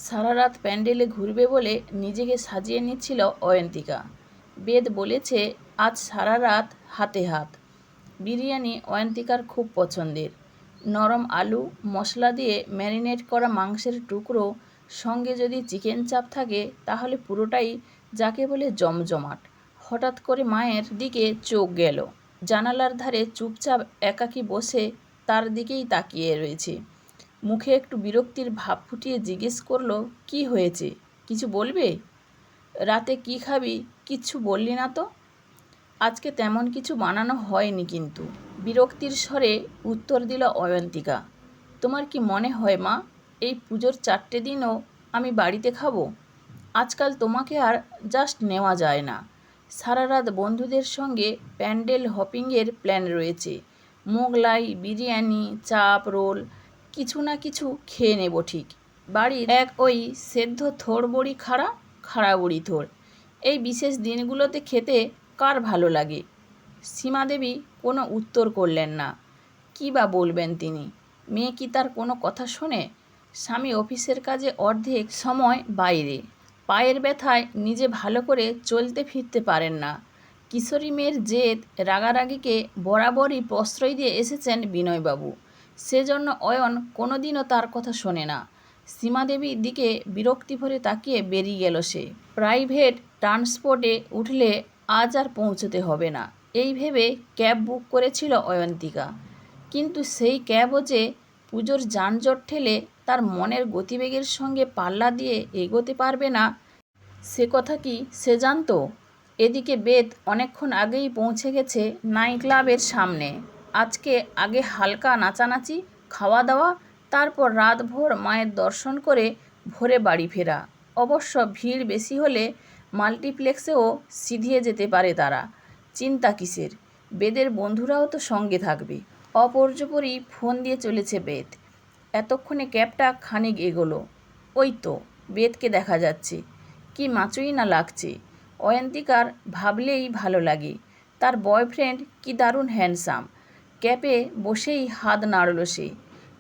সারা রাত প্যান্ডেলে ঘুরবে বলে নিজেকে সাজিয়ে নিচ্ছিল অয়ন্তিকা। বেদ বলেছে আজ সারা রাত হাতে হাত। বিরিয়ানি অয়ন্তিকার খুব পছন্দের। নরম আলু, মশলা দিয়ে ম্যারিনেট করা মাংসের টুকরো, সঙ্গে যদি চিকেন চাপ থাকে তাহলে পুরোটাই যাকে বলে জমজমাট। হঠাৎ করে মায়ের দিকে চোখ গেল। জানালার ধারে চুপচাপ একাকী বসে তার দিকেই তাকিয়ে রয়েছে। মুখে একটু বিরক্তির ভাব ফুটিয়ে জিজ্ঞেস করলো, কি হয়েছে, কিছু বলবে? রাতে কি খাবি কিচ্ছু বললি না তো? আজকে তেমন কিছু বানানো হয়নি কিন্তু, বিরক্তির স্বরে উত্তর দিল অয়ন্তিকা। তোমার কি মনে হয় মা, এই পুজোর 4টে দিনও আমি বাড়িতে খাবো? আজকাল তোমাকে আর জাস্ট নেওয়া যায় না। সারা রাত বন্ধুদের সঙ্গে প্যান্ডেল হপিংয়ের প্ল্যান রয়েছে। মোগলাই, বিরিয়ানি, চাপ, রোল, কিছু না কিছু খেয়ে নেব ঠিক। বাড়ির ওই সেদ্ধ থোড় বড়ি খাড়া খাড়া বড়ি থোড়, এই বিশেষ দিনগুলোতে খেতে কার ভালো লাগে? সীমাদেবী কোনো উত্তর করলেন না। কী বা বলবেন তিনি? মেয়ে কি তার কোনো কথা শোনে? স্বামী অফিসের কাজে অর্ধেক সময় বাইরে, পায়ের ব্যথায় নিজে ভালো করে চলতে ফিরতে পারেন না। কিশোরী মেয়ের জেদ রাগারাগিকে বরাবরই প্রশ্রয় দিয়ে এসেছেন বিনয়বাবু। সেজন্য অয়ন কোনোদিনও তার কথা শোনে না। সীমাদেবীর দিকে বিরক্তি ভরে তাকিয়ে বেরিয়ে গেল সে। প্রাইভেট ট্রান্সপোর্টে উঠলে আজ আর পৌঁছতে হবে না, এই ভেবে ক্যাব বুক করেছিল অয়ন্তিকা। কিন্তু সেই ক্যাবও যে পুজোর যানজট ঠেলে তার মনের গতিবেগের সঙ্গে পাল্লা দিয়ে এগোতে পারবে না, সে কথা কি সে জানত? এদিকে বেদ অনেকক্ষণ আগেই পৌঁছে গেছে নাইট ক্লাবের সামনে। আজকে আগে হালকা নাচানাচি, খাওয়া দাওয়া, তারপর রাতভর মায়ের দর্শন করে ভোরে বাড়ি ফেরা। অবশ্য ভিড় বেশি হলে মাল্টিপ্লেক্সেও সিধিয়ে যেতে পারে তারা। চিন্তা কিসের, বেদের বন্ধুরাও তো সঙ্গে থাকবে। অপর্যপরই ফোন দিয়ে চলেছে বেদ। এতক্ষণে ক্যাবটা খানিক এগোলো। ওই তো বেদকে দেখা যাচ্ছে। কি মাচুই না লাগছে। অয়ন্তিকার ভাবলেই ভালো লাগে। তার বয়ফ্রেন্ড কি দারুণ হ্যান্ডসাম। ক্যাবে বসেই হাত নাড়ল সে।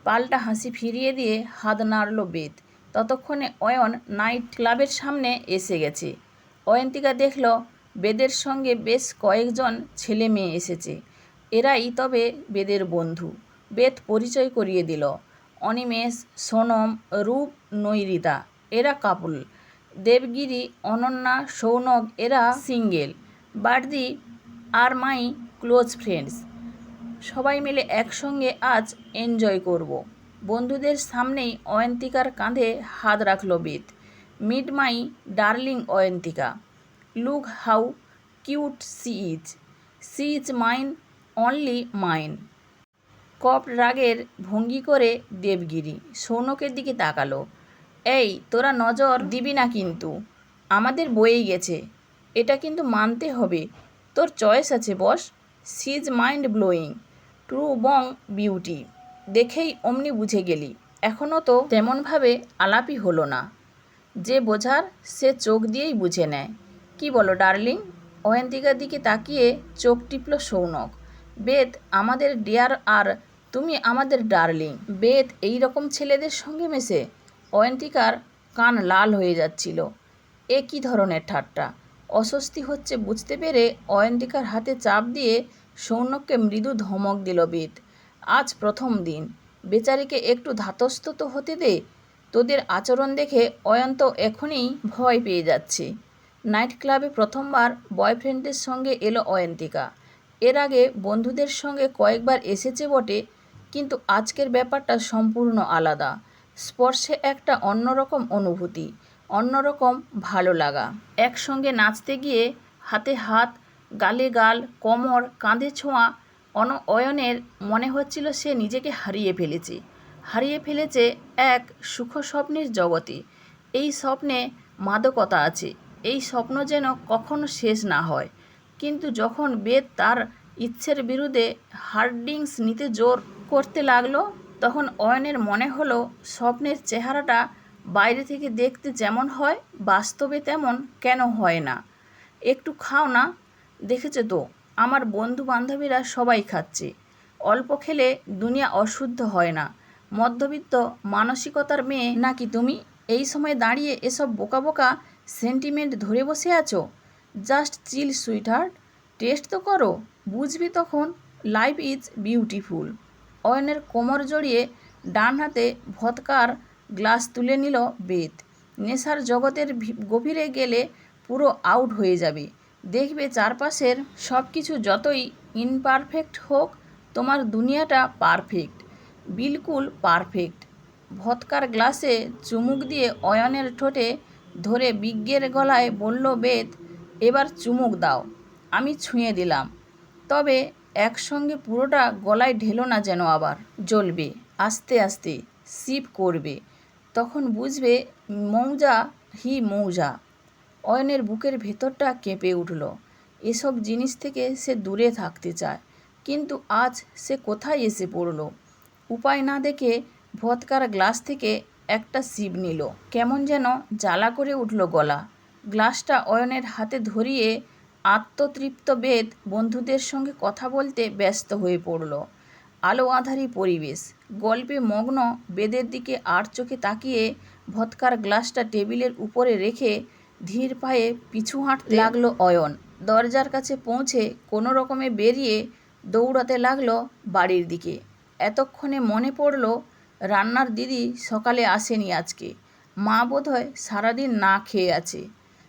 পাল্টা হাসি ফিরিয়ে দিয়ে হাত নাড়ল বেদ। ততক্ষণে অয়ন নাইট ক্লাবের সামনে এসে গেছে। অয়ন্তিকা দেখল বেদের সঙ্গে বেশ কয়েকজন ছেলে মেয়ে এসেছে। এরাই তবে বেদের বন্ধু। বেদ পরিচয় করিয়ে দিল। অনিমেষ, সোনম, রূপ, নৈরিতা, এরা কাপুল। দেবগিরি, অনন্যা, সৌনক, এরা সিঙ্গেল। বার্দি আর মাই ক্লোজ ফ্রেন্ডস। সবাই মিলে একসঙ্গে আজ এনজয় করব। বন্ধুদের সামনেই অয়ন্তিকার কাঁধে হাত রাখল Ved. Meet my darling Ayantika. Look how cute she is. She is mine, only mine. কপট রাগের ভঙ্গি করে দেবগিরি সৌনকের দিকে তাকালো। এই তোরা নজর দিবি না কিন্তু, আমাদের বয়েই গেছে, এটা কিন্তু মানতে হবে। তোর চয়েস আছে boss. She is mind blowing, true Bong beauty. দেখেই অমনি বুঝে গেলি। এখনও তো তেমনভাবে আলাপই হলো না। যে বোঝার সে চোখ দিয়েই বুঝে নেয়। কি বলো ডার্লিং? অয়ন্তিকার দিকে তাকিয়ে চোখ টিপল সৌনক। বেদ আমাদের ডিয়ার আর তুমি আমাদের ডার্লিং। বেদ এই রকম ছেলেদের সঙ্গে মেশে? অয়ন্তিকার কান লাল হয়ে যাচ্ছিল। এ কী ধরনের ঠাট্টা? অস্বস্তি হচ্ছে বুঝতে পেরে অয়ন্তিকার হাতে চাপ দিয়ে সৌনককে মৃদু ধমক দিল বেদ। আজ প্রথম দিন, বেচারিকে একটু ধাতস্থ তো হতে দে। তোদের আচরণ দেখে অয়ন তো এখনই ভয় পেয়ে যাচ্ছে। নাইট ক্লাবে প্রথমবার বয়ফ্রেন্ডের সঙ্গে এলো অয়ন্তিকা। এর আগে বন্ধুদের সঙ্গে কয়েকবার এসেছে বটে, কিন্তু আজকের ব্যাপারটা সম্পূর্ণ আলাদা। স্পর্শে একটা অন্যরকম অনুভূতি, অন্যরকম ভালো লাগা। একসঙ্গে নাচতে গিয়ে হাতে হাত, গালে গাল, কোমর, কাঁধে ছোঁয়া। অয়নের মনে হচ্ছিল সে নিজেকে হারিয়ে ফেলেছে এক সুখ স্বপ্নের জগতে। এই স্বপ্নে মাদকতা আছে, এই স্বপ্ন যেন কখনো শেষ না হয়। কিন্তু যখন বেদ তার ইচ্ছের বিরুদ্ধে হার্ড ড্রিঙ্কস নিতে জোর করতে লাগলো, তখন অয়নের মনে হলো স্বপ্নের চেহারাটা বাইরে থেকে দেখতে যেমন হয়, বাস্তবে তেমন কেন হয় না। একটু খাও না, দেখেছো তো আমার বন্ধু বান্ধবীরা সবাই খাচ্ছে। অল্প খেলে দুনিয়া অশুদ্ধ হয় না। মধ্যবিত্ত মানসিকতার মেয়ে নাকি তুমি? এই সময় দাঁড়িয়ে এসব বোকা বোকা সেন্টিমেন্ট ধরে বসে আছো? জাস্ট চিল সুইটহার্ট, টেস্ট তো করো, বুঝবি তখন। Life is beautiful. অয়নের কোমর জড়িয়ে ডান হাতে ভদকার গ্লাস তুলে নিল বেদ। নেশার জগতের গভীরে গেলে পুরো আউট হয়ে যাবে। দেখবে চারপাশের সব কিছু যতই ইনপারফেক্ট হোক, তোমার দুনিয়াটা পারফেক্ট, বিলকুল পারফেক্ট। ভদকার গ্লাসে চুমুক দিয়ে অয়নের ঠোঁটে ধরে বিজ্ঞের গলায় বলল বেদ, এবার চুমুক দাও। আমি ছুঁয়ে দিলাম, তবে একসঙ্গে পুরোটা গলায় ঢেলো না যেন আবার। জ্বলবে, আস্তে আস্তে সিপ করবে, তখন বুঝবে মৌজা হি মৌজা। অয়নের বুকের ভেতরটা কেঁপে উঠল। এসব জিনিস থেকে সে দূরে থাকতে চায়, কিন্তু আজ সে কোথায় এসে পড়ল। উপায় না দেখে ভদকার গ্লাস থেকে একটা সিপ নিল। কেমন যেন জ্বালা করে উঠল গলা। গ্লাসটা অয়নের হাতে ধরিয়ে আত্মতৃপ্ত বেদ বন্ধুদের সঙ্গে কথা বলতে ব্যস্ত হয়ে পড়ল। আলো আঁধারি পরিবেশ, গল্পে মগ্ন বেদের দিকে আর চোখে তাকিয়ে ভদকার গ্লাসটা টেবিলের উপরে রেখে ধীর পায়ে পিছু হাঁটতে লাগলো অয়ন। দরজার কাছে পৌঁছে কোনো রকমে বেরিয়ে দৌড়াতে লাগলো বাড়ির দিকে। এতক্ষণে মনে পড়ল রান্নার দিদি সকালে আসেনি আজকে। মা বোধহয় সারাদিন না খেয়ে আছে।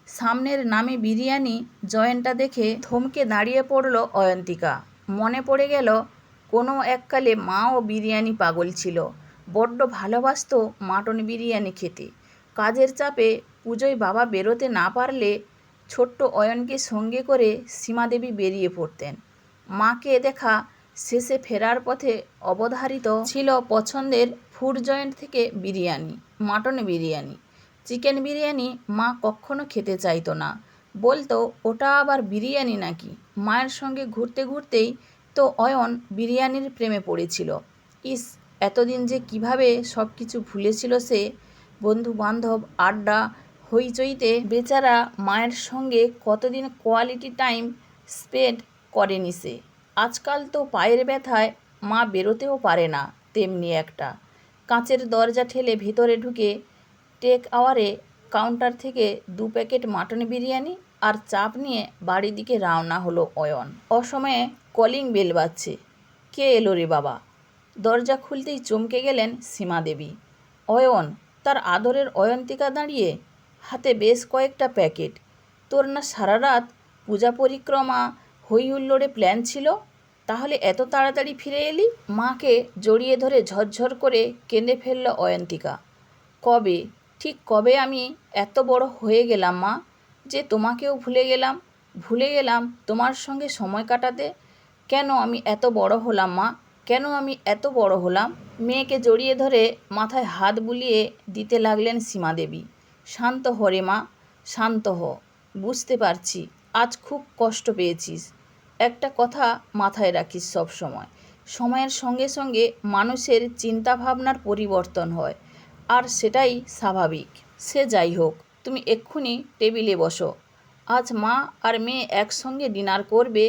সামনের নামে বিরিয়ানি জয়েন্টটা দেখে থমকে দাঁড়িয়ে পড়ল অয়ন্তিকা। মনে পড়ে গেল কোনো এককালে মাও বিরিয়ানি পাগল ছিল। বড্ড ভালোবাসত মাটন বিরিয়ানি খেতে। কাজের চাপে পুজোয় বাবা বেরোতে না পারলে ছোট্ট অয়নকে সঙ্গে করে সীমাদেবী বেরিয়ে পড়তেন। মাকে দেখা শেষে ফেরার পথে অবধারিত ছিল পছন্দের ফুড জয়েন্ট থেকে বিরিয়ানি, মাটন বিরিয়ানি। চিকেন বিরিয়ানি মা কখনো খেতে চাইতো না, বলতো ওটা আবার বিরিয়ানি নাকি। মায়ের সঙ্গে ঘুরতে ঘুরতেই তো অয়ন বিরিয়ানির প্রেমে পড়েছিল। ইস, এতদিন যে কিভাবে সব কিছু ভুলেছিল সে। বন্ধু বান্ধব, আড্ডা, হইচইতে বেচারা মায়ের সঙ্গে কতদিন কোয়ালিটি টাইম স্পেন্ড করেনি সে। আজকাল তো পায়ের ব্যথায় মা বেরোতেও পারে না। তেমনি একটা কাঁচের দরজা ঠেলে ভেতরে ঢুকে টেক আওয়ারে কাউন্টার থেকে 2 প্যাকেট মাটন বিরিয়ানি আর চাপ নিয়ে বাড়ির দিকে রওনা হলো অয়ন। অসময়ে কলিং বেল বাজছে। কে এলো রে বাবা? দরজা খুলতেই চমকে গেলেন সীমাদেবী। অয়ন, তার আদরের অয়ন্তিকা দাঁড়িয়ে, হাতে বেশ কয়েকটা প্যাকেট। তোর না সারা রাত পূজা পরিক্রমা হই হুল্লোড়ে প্ল্যান ছিল, তাহলে এত তাড়াতাড়ি ফিরে এলি? মাকে জড়িয়ে ধরে ঝরঝর করে কেঁদে ফেলল অয়ন্তিকা। কবে, ঠিক কবে আমি এত বড় হয়ে গেলাম মা, যে তোমাকেও ভুলে গেলাম তোমার সঙ্গে সময় কাটাতে? কেন আমি এত বড় হলাম মা, কেন আমি এত বড় হলাম? মেয়েকে জড়িয়ে ধরে মাথায় হাত বুলিয়ে দিতে লাগলেন সীমাদেবী। শান্ত হ রে মা, শান্ত হ। বুঝতে পারছি আজ খুব কষ্ট পেয়েছিস। একটা কথা মাথায় রাখিস সব সময়, সময়ের সঙ্গে সঙ্গে মানুষের চিন্তাভাবনার পরিবর্তন হয়, আর সেটাই স্বাভাবিক। সে যাই হোক, তুমি এক্ষুনি টেবিলে বসো। আজ মা আর মেয়ে একসঙ্গে ডিনার করবে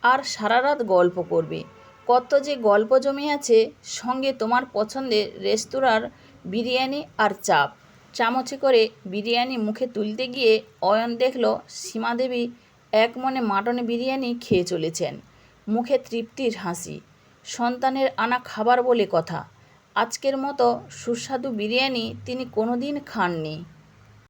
আর সারা রাত গল্প করবে। কত যে গল্প জমে আছে, সঙ্গে তোমার পছন্দের রেস্তোরাঁর বিরিয়ানি আর চাপ। চামচে করে বিরিয়ানি মুখে তুলতে গিয়ে অয়ন দেখল সীমাদেবী এক মনে মাটন বিরিয়ানি খেয়ে চলেছেন। মুখে তৃপ্তির হাসি। সন্তানের আনা খাবার বলে কথা। আজকের মতো সুস্বাদু বিরিয়ানি তিনি কোনোদিন খাননি।